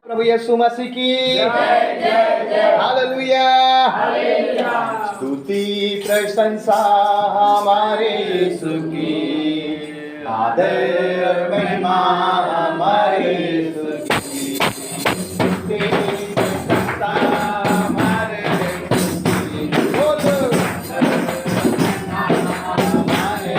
प्रभु यीशु मसीह की हालेलुया। स्तुति प्रशंसा हमारे यीशु की, आदर और महिमा हमारे यीशु की। स्तुति प्रशंसा हमारे यीशु की। बोलो हमारे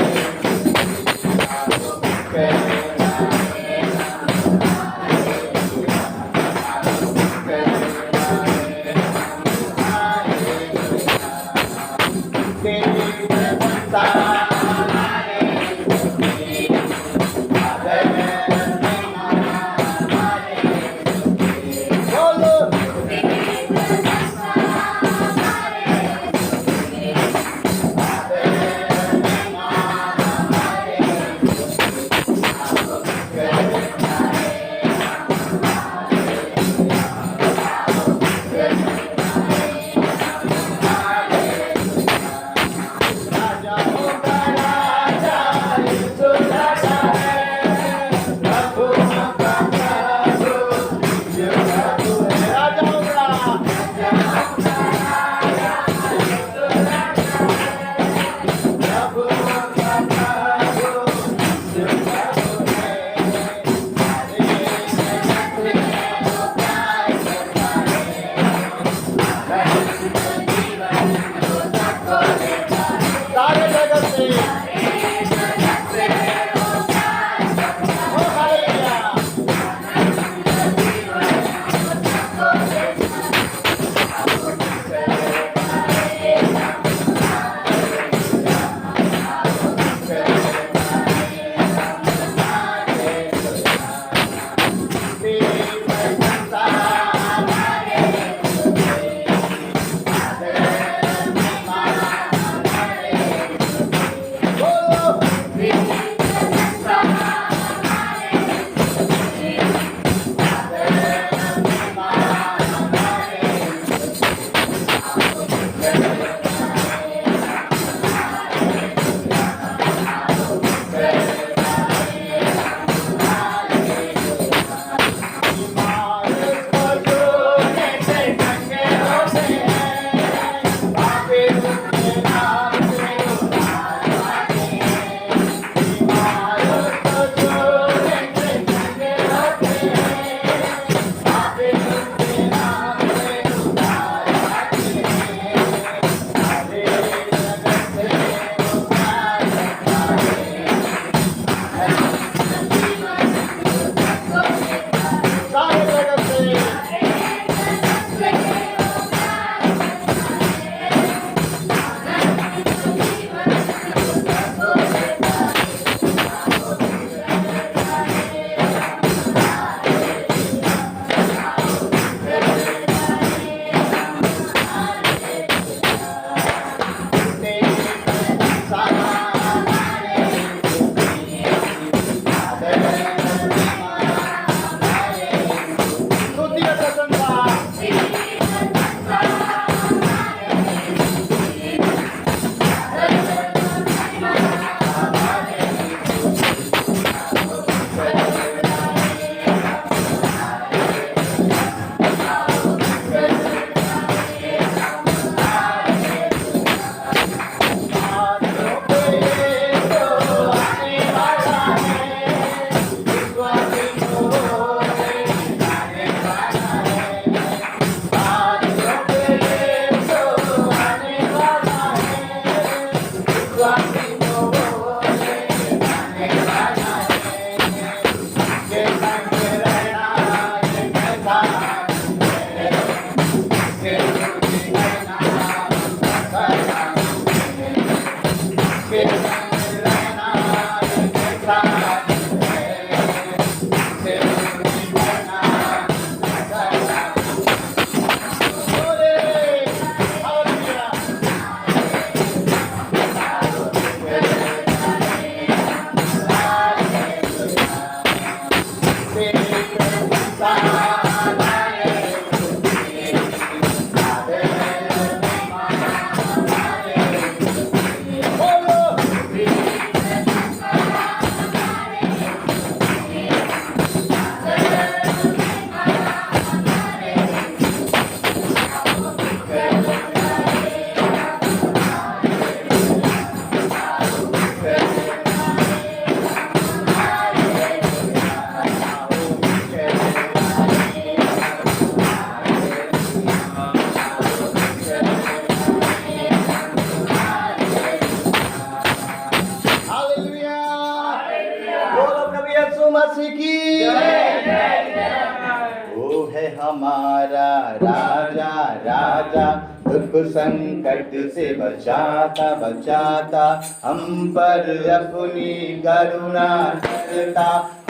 हमारा राजा राजा, दुख संकट से बचाता बचाता, हम पर अपनी करुणा करता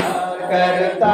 और करता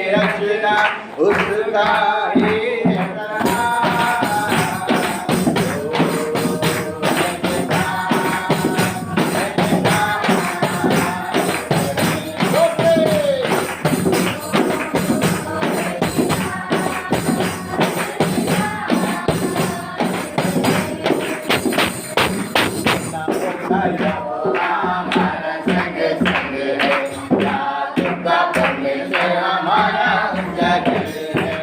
रचना उसका ही है हमारा संग संग है, रात का पढ़ने से हमारा जागर है।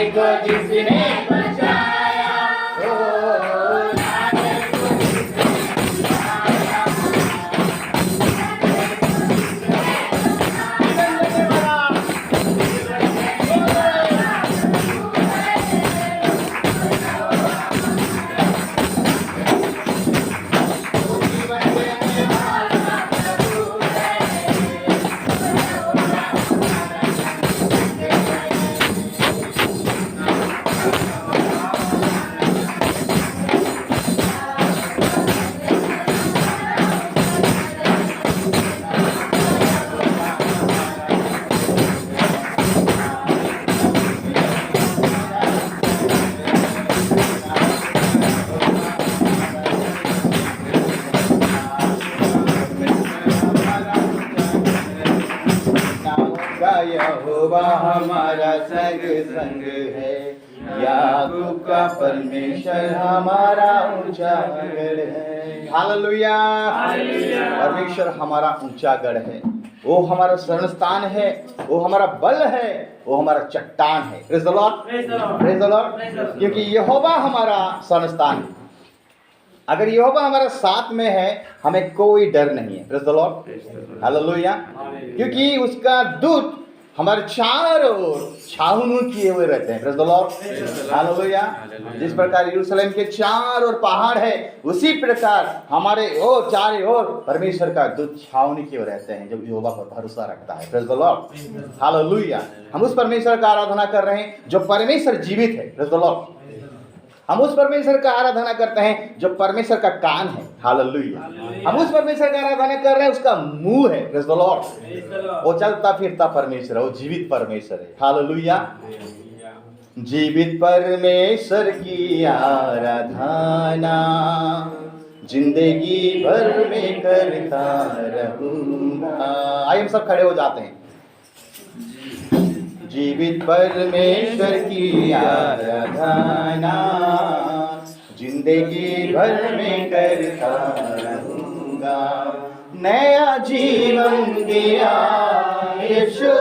को जिसने बचाया, ओ नागर को जिसने बचाया, यहोवा हमारा संग संग है, याकूब का परमेश्वर हमारा ऊंचा गढ़ है। हालेलुया। परमेश्वर हमारा ऊंचा गढ़ है, वो हमारा शरण स्थान है, वो हमारा बल है, वो हमारा चट्टान है। Praise the Lord, praise the Lord. क्योंकि यहोवा हमारा शरण स्थान है। अगर यहोवा हमारा साथ में है, हमें कोई डर नहीं है। Praise the Lord, hallelujah. क्योंकि उसका दूत हमारे चारों ओर छावनी किए हुए रहते हैं। Praise the Lord, hallelujah. जिस प्रकार यरूशलेम के चारों ओर पहाड़ है, उसी प्रकार हमारे ओर चारों ओर परमेश्वर का दूत छावनी किए हुए रहते हैं, जब यहोवा पर भरोसा रखता है। Praise the Lord, hallelujah. हम उस परमेश्वर का आराधना कर रहे हैं जो परमेश्वर जीवित है। Praise the Lord. हम उस परमेश्वर का आराधना करते हैं जो परमेश्वर का कान है। हालेलुया। हम उस परमेश्वर का आराधना कर रहे हैं, उसका मुंह है। Praise the Lord. वो चलता फिरता परमेश्वर है, वो जीवित परमेश्वर है। हालेलुया। जीवित परमेश्वर की आराधना जिंदगी भर में करता रहूंगा। आइए हम सब खड़े हो जाते हैं। जीवित परमेश्वर की आराधना जिंदगी भर में करता रहूंगा। नया जीवन दिया यीशु,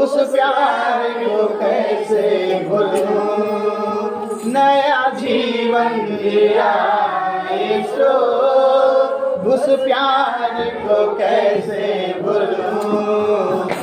उस प्यार को कैसे भूलूं। नया जीवन दिया यीशु, उस प्यार को कैसे भूलूं।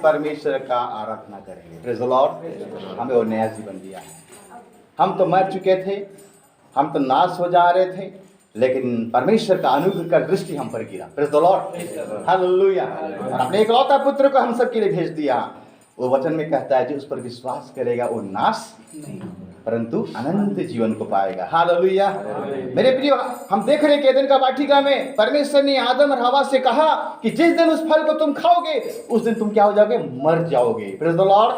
परमेश्वर का आराधना करेंगे। Praise the Lord. हमें वो नया जीवन दिया है। हम तो मर चुके थे, हम तो नाश हो जा रहे थे, लेकिन परमेश्वर का अनुग्रह का दृष्टि हम पर गिरा। Praise the Lord. हालेलुया। और अपने इकलौता पुत्र को हम सबके लिए भेज दिया। वो वचन में कहता है जो उस पर विश्वास करेगा वो नाश नहीं परंतु अनंत जीवन को पाएगा। हालेलुया। मेरे प्रियो, हम देख रहे हैं एदेन का वाटिका में परमेश्वर ने आदम और हवा से कहा कि जिस दिन उस फल को तुम खाओगे उस दिन तुम क्या हो जाओगे? मर जाओगे। Praise the Lord.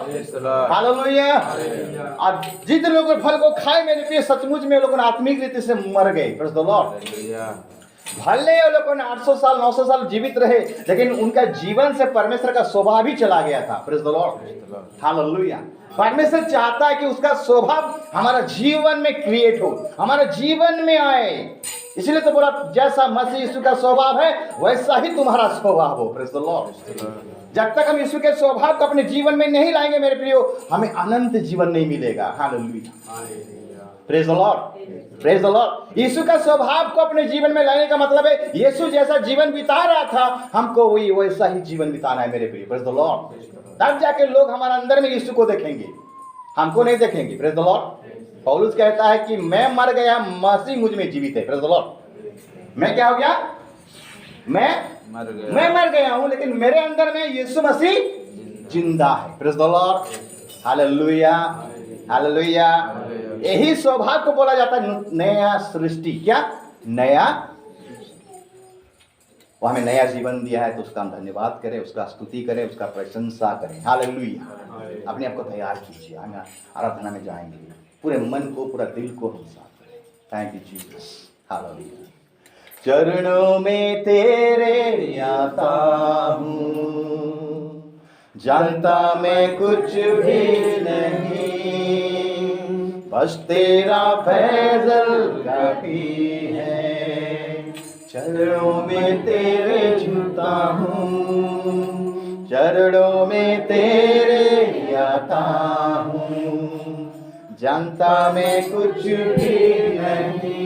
हालेलुया। और जिस दिन लोग फल को खाए मेरे प्रिय, सचमुच में लोग आत्मिक रीति से मर गए। Praise the Lord. भले वो लोगों ने 800 साल 900 साल जीवित रहे, लेकिन उनका जीवन से परमेश्वर का स्वभाव भी चला गया था। Praise the Lord. हालेलुया। परमेश्वर चाहता है कि उसका स्वभाव हमारा जीवन में क्रिएट हो, हमारे जीवन में आए। इसलिए तो बोला जैसा मसीह यीशु का स्वभाव है वैसा ही तुम्हारा स्वभाव हो। Praise the Lord. जब तक हम यीशु के स्वभाव को अपने जीवन में नहीं लाएंगे मेरे प्रियो, हमें अनंत जीवन नहीं मिलेगा। Hallelujah. Praise the Lord. Praise the Lord. यीशु का स्वभाव को अपने जीवन में लाने का मतलब है यीशु जैसा जीवन बिता रहा था हमको वही वैसा ही जीवन बिताना है मेरे प्रिय। Praise the Lord. तब जाके लोग हमारे अंदर में यीशु को देखेंगे, हमको नहीं देखेंगे। Praise the Lord. पौलुस कहता है कि मैं मर गया, मसीह मुझ में जीवित है। Praise the Lord. मैं क्या हो गया? मैं मर गया हूं, लेकिन मेरे अंदर में यीशु मसीह जिंदा है। Praise the Lord. Hallelujah. Hallelujah. यही स्वभाव को बोला जाता है नया सृष्टि। क्या? नया। वो हमें नया जीवन दिया है तो उसका हम धन्यवाद करें, उसका स्तुति करें, उसका प्रशंसा करें। हालेलुया। अपने आप को तैयार कीजिए, हम आराधना में जाएंगे। पूरे मन को, पूरा दिल को हम साथ करें। Thank you Jesus. हालेलुया। चरणों में तेरे आता हूँ, जानता मैं कुछ भी नहीं, बस तेरा फैज़ल काफी है। चरणों में तेरे झुकता हूँ, चरणों में तेरे आता हूँ, जानता मैं कुछ भी नहीं,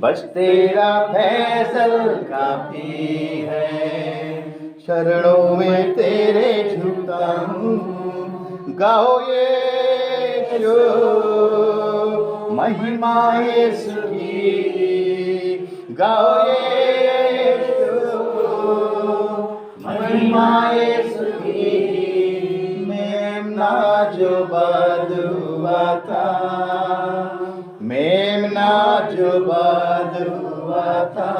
बस तेरा फैज़ल काफी है। चरणों में तेरे झुकता हूँ। गाओ यीशु महिमा यीशु की, गाओ यीशु महिमा यीशु की। मेमना जो बदुआ था, मेमना जो बदुआ था,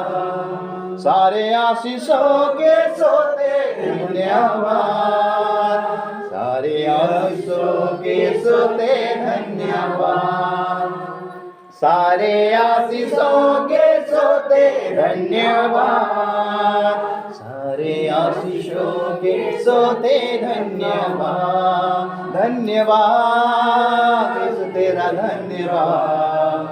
सारे आशीषों के सोते धन्यवाद, सारे आशीषों के सोते धन्यवाद, सारे आशीषों के सोते धन्यवाद, सारे आशीषों के सोते धन्यवाद। धन्यवाद यीशु तेरा धन्यवाद,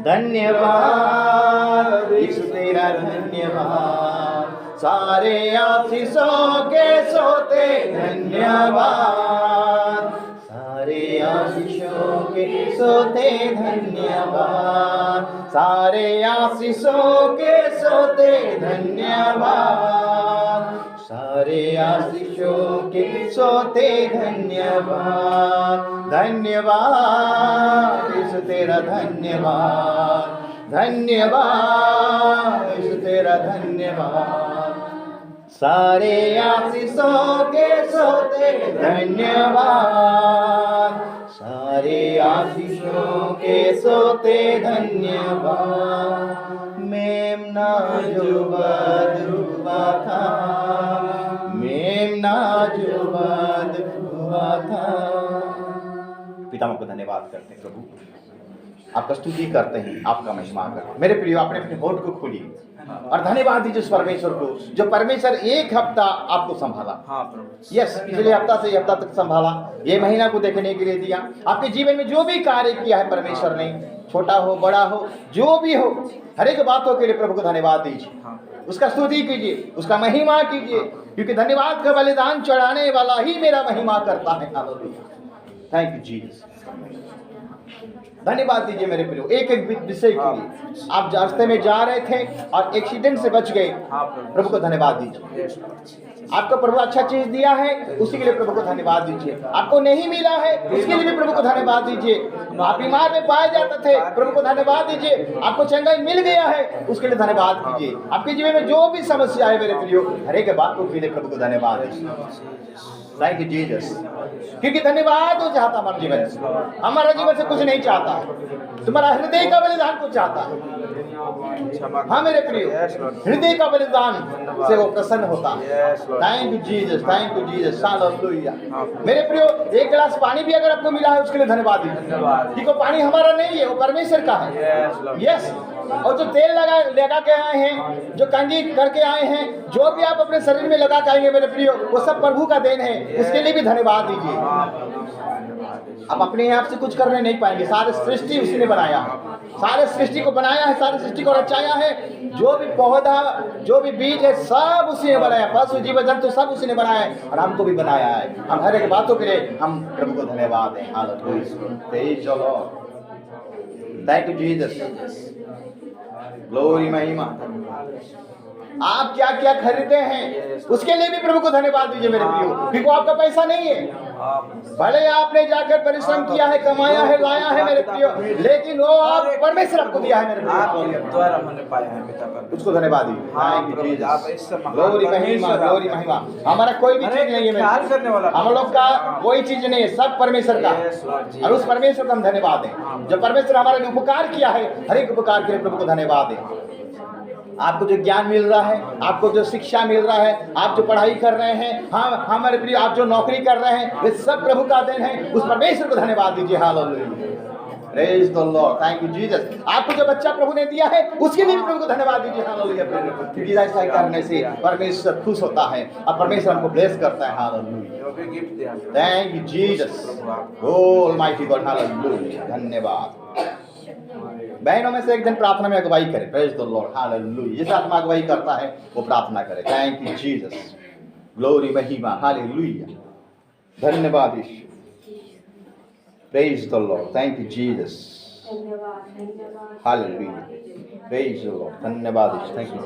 धन्यवाद यीशु तेरा धन्यवाद, सारे आशीषों के सोते धन्यवाद, सारे आशीषों के सोते धन्यवाद, सारे आशीषों के सोते धन्यवाद, सारे आशीषों के सोते धन्यवाद। धन्यवाद यीशु तेरा धन्यवाद, धन्यवाद यीशु तेरा धन्यवाद, सारे आशीषों के सोते धन्यवाद, सारे आशीषों के सोते धन्यवाद। मेमना जो बदुआ था, मेमना जो बदुआ था। पिता आपको धन्यवाद करते हैं प्रभु, आपका स्तुति करते हैं, आपका महिमा करते हैं। मेरे प्रियो, अपने अपने होठ को खोलिए और धन्यवाद दीजिए उस परमेश्वर को जो परमेश्वर एक हफ्ता आपको संभाला। हाँ प्रभु। यस, पिछले हफ्ता से हफ्ता तक संभाला, ये महीना को देखने के लिए दिया। आपके जीवन में जो भी कार्य किया है परमेश्वर ने, छोटा हो बड़ा हो जो भी हो, हर एक बातों के लिए प्रभु को धन्यवाद दीजिए, उसका स्तुति कीजिए, उसका महिमा कीजिए, क्योंकि धन्यवाद का बलिदान चढ़ाने वाला ही मेरा महिमा करता है। हालेलुया। Thank you Jesus. धन्यवाद दीजिए मेरे प्रियो। एक एक विषय के लिए आप रास्ते में जा रहे थे और एक्सीडेंट से बच गए, प्रभु को धन्यवाद दीजिए। आपको प्रभु अच्छा चीज दिया है, उसी के लिए प्रभु को धन्यवाद दीजिए। आपको नहीं मिला है, उसके लिए भी प्रभु को धन्यवाद दीजिए। आप बीमार में पाए जाते थे, प्रभु को धन्यवाद दीजिए। आपको चंगाई मिल गया है, उसके लिए धन्यवाद कीजिए। आपके जीवन में जो भी समस्या है मेरे प्रियो, हर एक बात को के लिए प्रभु को धन्यवाद दीजिए। थैंक यू जीसस, क्योंकि धन्यवाद वो चाहता हमारे जीवन से, हमारा जीवन से कुछ नहीं चाहता, तुम्हारा हृदय का बलिदान को चाहता है। हाँ मेरे प्रियो, हृदय का बलिदान से वो प्रसन्न होता है। Thank you Jesus, thank you Jesus, hallelujah. मेरे प्रियो, एक गिलास पानी भी अगर आपको मिला है, उसके लिए धन्यवाद दीजिए, क्योंकि पानी हमारा नहीं है, वो परमेश्वर का है। यस, और जो तेल लगा के आए हैं, जो कंघी करके आए हैं, जो भी आप अपने शरीर में लगा के आएंगे मेरे प्रियो, वो सब प्रभु का देन है, उसके लिए भी धन्यवाद दीजिए। आप अपने आप से कुछ करने नहीं पाएंगे, सारे सृष्टि उसी ने बनाया है, सारे सृष्टि को बनाया है, सारे सृष्टि को रचाया है। जो भी पौधा, जो भी बीज है, सब उसी ने बनाया, पशु जीव जंतु सब उसी ने बनाया है, और हमको भी बनाया है। हम हर एक बातों के लिए हम प्रभु को धन्यवाद दें। Hallelujah, praise the Lord, thank you Jesus, glory, महिमा। आप क्या क्या खरीदे हैं, उसके लिए भी प्रभु को धन्यवाद दीजिए मेरे प्रियो, क्योंकि आपका पैसा नहीं है। भले आपने जाकर परिश्रम किया है, कमाया है, लाया है मेरे प्रियो, लेकिन वो आप परमेश्वर आपको दिया है मेरे प्रियो, द्वारा हमने पाया है पिता का, उसको धन्यवाद दीजिए। ग्लोरी, महिमा, ग्लोरी, महिमा। हमारा कोई भी चीज नहीं है मेरे, करने वाला हम लोग का कोई चीज नहीं है, सब परमेश्वर का, और उस परमेश्वर को हम धन्यवाद दें। जो परमेश्वर हमारे लिए उपकार किया है, हर एक उपकार के लिए प्रभु को धन्यवाद दें। आपको जो ज्ञान मिल रहा है, आपको जो शिक्षा मिल रहा है, आप जो पढ़ाई कर रहे हैं, हाँ हमारे प्रिय, आप जो नौकरी कर रहे हैं, वे सब प्रभु का देन है, उस परमेश्वर को धन्यवाद दीजिए। Hallelujah, praise the Lord, thank you Jesus. आपको जो बच्चा प्रभु ने दिया है, उसके लिए भी प्रभु को धन्यवाद दीजिए। हालेलुया, क्योंकि ऐसा करने से परमेश्वर खुश होता है और परमेश्वर हमको ब्लेस करता है। Hallelujah, thank you Jesus, almighty God, hallelujah, धन्यवाद। बहनों में से एक दिन प्रार्थना में अगुवाई करे, प्रेज़ द लॉर्ड, हालेलुया। जिस आत्मा अगुवाई करता है वो प्रार्थना करे। थैंक यू जीसस, ग्लोरी, महिमा, हालेलुया, धन्यवाद यीशु, praise the Lord, thank you Jesus, hallelujah, praise the Lord, धन्यवाद यीशु, थैंक यू।